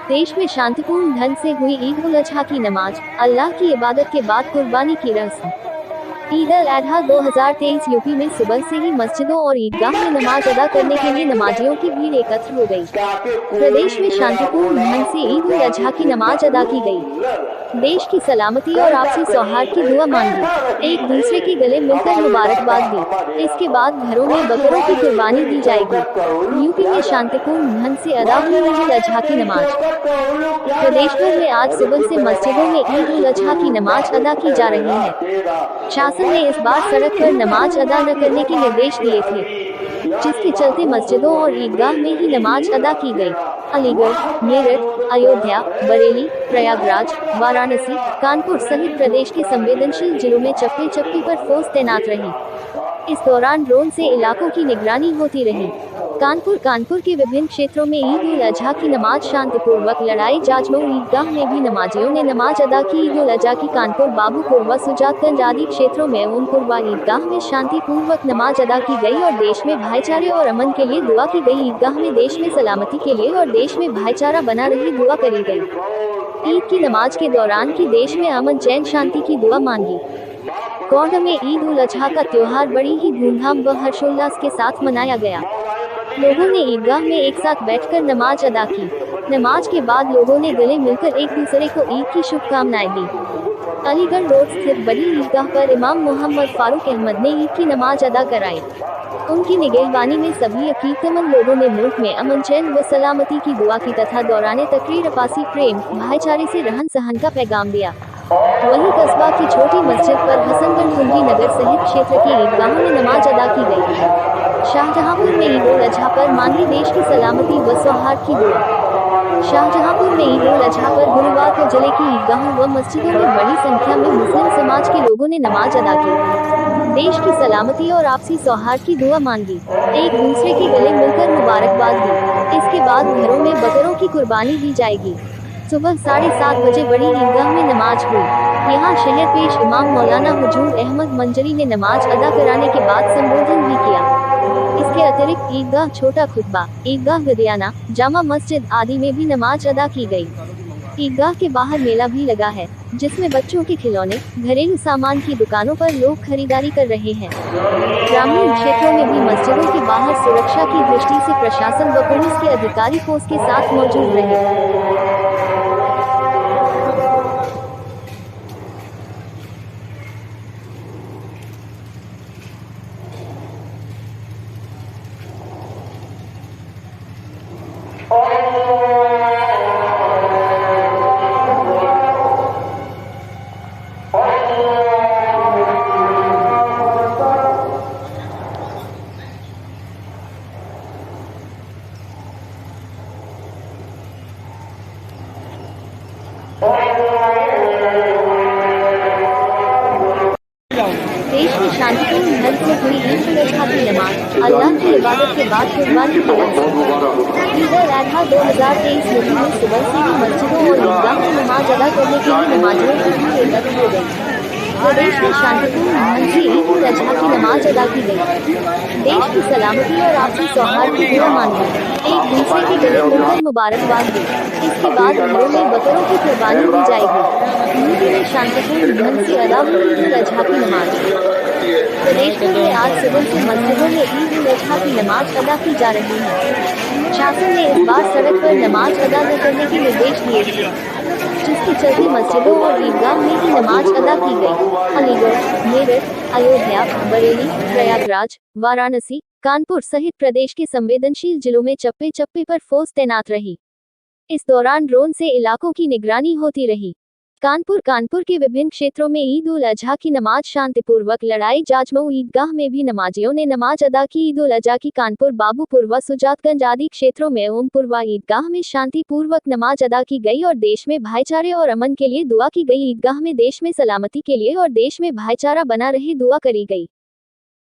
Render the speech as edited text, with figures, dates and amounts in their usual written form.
देश में शांतिपूर्ण ढंग से हुई ईद उल अजहा की नमाज, अल्लाह की इबादत के बाद कुर्बानी की रस्म। ईद अल अजहा 2023 यूपी में सुबह से ही मस्जिदों और ईदगाह में नमाज अदा करने के लिए नमाजियों की भीड़ एकत्र हो गई। प्रदेश में शांतिपूर्ण ढंग से ईद उल अजहा की नमाज अदा की गई। देश की सलामती और आपसी सौहार्द की दुआ मांगी, एक दूसरे के गले मिलकर मुबारकबाद दी। इसके बाद घरों में बकरों की कुर्बानी दी जाएगी। यूपी में शांतिपूर्ण ढंग से अदा हुई ईद उल अजहा की नमाज। प्रदेश भर में आज सुबह से मस्जिदों में ईद उल अजहा की नमाज अदा की जा रही है। शासन ने इस बार सड़क पर नमाज अदा न करने के निर्देश दिए थे, जिसके चलते मस्जिदों और ईदगाह में ही नमाज अदा की गई। अलीगढ़, मेरठ, अयोध्या, बरेली, प्रयागराज, वाराणसी, कानपुर सहित प्रदेश के संवेदनशील जिलों में चप्पे चप्पे पर फोर्स तैनात रही। इस दौरान ड्रोन से इलाकों की निगरानी होती रही। कानपुर के विभिन्न क्षेत्रों में ईद उल अजहा की नमाज शांतिपूर्वक लड़ाई। जाजमऊ ईदगाह में भी नमाजियों ने नमाज अदा की। ईद उल अजहा की कानपुर, बाबूपुरवा, सुजातगंज आदि क्षेत्रों में ओमपुरवा ईदगाह में शांतिपूर्वक नमाज अदा की गई और देश में भाईचारे और अमन के लिए दुआ की गई। ईदगाह में देश में सलामती के लिए और देश में भाईचारा बना रही दुआ करी गई। ईद की नमाज के दौरान की देश में अमन, चैन, शांति की दुआ मांगी। गौड़ में ईद उल अजहा का त्योहार बड़ी ही धूमधाम व हर्षोल्लास के साथ मनाया गया। लोगों ने ईदगाह में एक साथ बैठकर नमाज अदा की। नमाज के बाद लोगों ने गले मिलकर एक दूसरे को ईद की शुभकामनाएं दी। अलीगढ़ रोड स्थित बड़ी ईदगाह पर इमाम मोहम्मद फारूक अहमद ने ईद की नमाज अदा कराई। उनकी निगहबानी में सभी अकीदतमंद लोगों ने मुल्क में अमन, चैन व सलामती की दुआ की तथा दौरान तकरीर आपसी प्रेम, भाईचारे से रहन सहन का पैगाम दिया। वहीं कस्बा की छोटी मस्जिद पर हसनगंज, कुंजी नगर सहित क्षेत्र की ईदगाहों में नमाज अदा की गई। शाहजहांपुर में ईद उल अजहा पर मांगी देश की सलामती व सौहार्द की दुआ। शाहजहांपुर में ईद उल अजहा पर गुरुवार को जिले की ईदगाहों व मस्जिदों में बड़ी संख्या में मुस्लिम समाज के लोगों ने नमाज अदा की, देश की सलामती और आपसी सौहार्द की दुआ मांगी, एक दूसरे के गले मिलकर मुबारकबाद दी। इसके बाद घरों में बकरों की कुर्बानी दी जाएगी। सुबह 7:30 बजे बड़ी ईदगाह में नमाज हुई। यहाँ शहर पेश इमाम मौलाना हुजूर अहमद मंजरी ने नमाज अदा कराने के बाद संबोधन भी किया। इसके अतिरिक्त ईदगाह, छोटा खुतबा, ईदगाह गदियाना, जामा मस्जिद आदि में भी नमाज अदा की गई। ईदगाह के बाहर मेला भी लगा है, जिसमें बच्चों के खिलौने, घरेलू सामान की दुकानों पर लोग खरीदारी कर रहे हैं। ग्रामीण क्षेत्रों में भी मस्जिदों के बाहर सुरक्षा की दृष्टि से प्रशासन व पुलिस के अधिकारी फोर्स के साथ मौजूद रहे। देश में शांतिपूर्ण ढंग से हुई ईद उल अजहा की नमाज, अल्लाह की इबादत के बाद कुर्बानी की रस्म। ईद उल अजहा 2023 यूपी में सुबह से ही मस्जिदों और ईदगाह में नमाज अदा करने के लिए नमाजियों की भीड़ एकत्र हो गई। प्रदेश में शांतिपूर्ण ढंग से ईद उल अजहा की नमाज अदा की गई। देश की सलामती और आपसी सौहार्द की दुआ मांगी, एक दूसरे के गले मिलकर मुबारकबाद दी। इसके बाद घरों में बकरों की कुर्बानी दी जाएगी। यूपी में शांतिपूर्ण ढंग से अदा हुई ईद उल अजहा की नमाज। प्रदेश भर में आज सुबह से मस्जिदों में ईद उल अजहा की नमाज अदा की जा रही है। शासन ने इस बार सड़क पर नमाज अदा न करने के निर्देश दिए थे, जिसके चलते मस्जिदों और ईदगाह में ही नमाज अदा की गई। अलीगढ़, मेरठ, अयोध्या, बरेली, प्रयागराज, वाराणसी, कानपुर सहित प्रदेश के संवेदनशील जिलों में चप्पे चप्पे पर फोर्स तैनात रही। इस दौरान ड्रोन से इलाकों की निगरानी होती रही। कानपुर के विभिन्न क्षेत्रों में ईद उल अजहा की नमाज शांतिपूर्वक लड़ाई। जाजमऊ ईदगाह में भी नमाजियों ने नमाज अदा की। ईद उल अजहा की कानपुर, बाबूपुरवा, सुजातगंज आदि क्षेत्रों में ओमपुरवा ईदगाह में शांतिपूर्वक नमाज अदा की गई और देश में भाईचारे और अमन के लिए दुआ की गई। ईदगाह में देश में सलामती के लिए और देश में भाईचारा बना रहे दुआ करी गई।